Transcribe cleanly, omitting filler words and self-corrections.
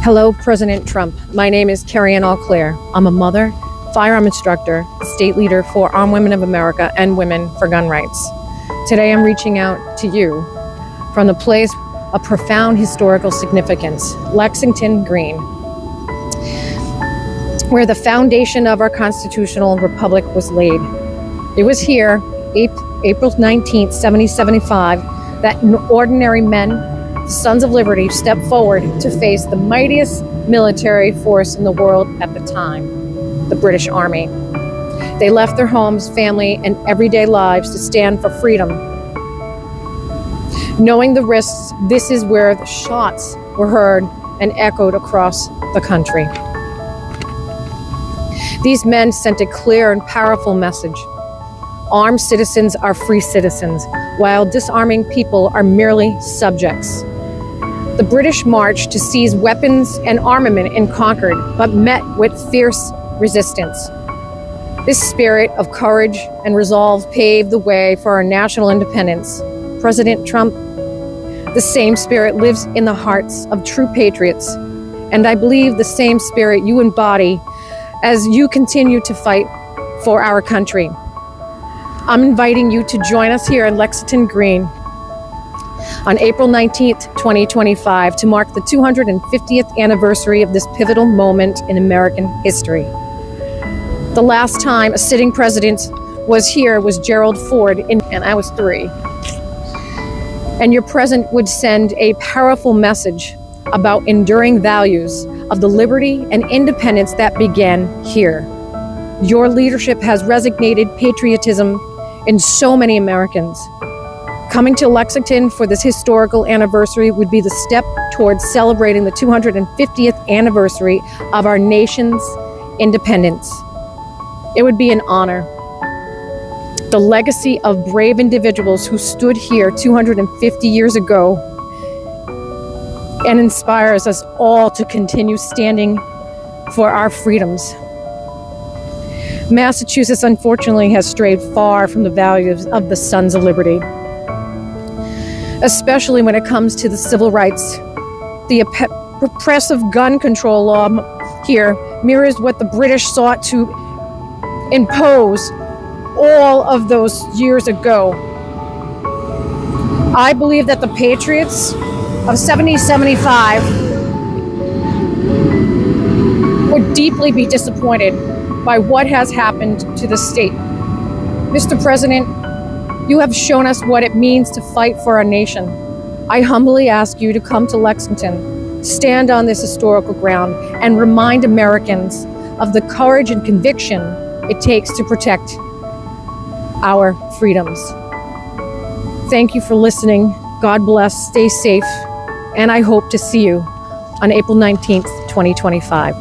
Hello, President Trump. My name is Kerrie Ann Auclair. I'm a mother, firearm instructor, state leader for Armed Women of America and Women for Gun Rights. Today I'm reaching out to you from the place of profound historical significance, Lexington Green, where the foundation of our constitutional republic was laid. It was here, April 19th, 1775, that ordinary men, Sons of Liberty, stepped forward to face the mightiest military force in the world at the time, the British Army. They left their homes, family, and everyday lives to stand for freedom. Knowing the risks, this is where the shots were heard and echoed across the country. These men sent a clear and powerful message. Armed citizens are free citizens, while disarming people are merely subjects. The British marched to seize weapons and armament in Concord, but met with fierce resistance. This spirit of courage and resolve paved the way for our national independence. President Trump, the same spirit lives in the hearts of true patriots, and I believe the same spirit you embody as you continue to fight for our country. I'm inviting you to join us here in Lexington Green on April 19th, 2025, to mark the 250th anniversary of this pivotal moment in American history. The last time a sitting president was here was Gerald Ford, and I was 3. And your presence would send a powerful message about enduring values of the liberty and independence that began here. Your leadership has resonated patriotism in so many Americans. Coming to Lexington for this historical anniversary would be the step towards celebrating the 250th anniversary of our nation's independence. It would be an honor. The legacy of brave individuals who stood here 250 years ago and inspires us all to continue standing for our freedoms. Massachusetts, unfortunately, has strayed far from the values of the Sons of Liberty, especially when it comes to the civil rights. The oppressive gun control law here mirrors what the British sought to impose all of those years ago. I believe that the Patriots of 1775 would deeply be disappointed by what has happened to the state. Mr. President, you have shown us what it means to fight for our nation. I humbly ask you to come to Lexington, stand on this historical ground, and remind Americans of the courage and conviction it takes to protect our freedoms. Thank you for listening. God bless, stay safe, and I hope to see you on April 19th, 2025.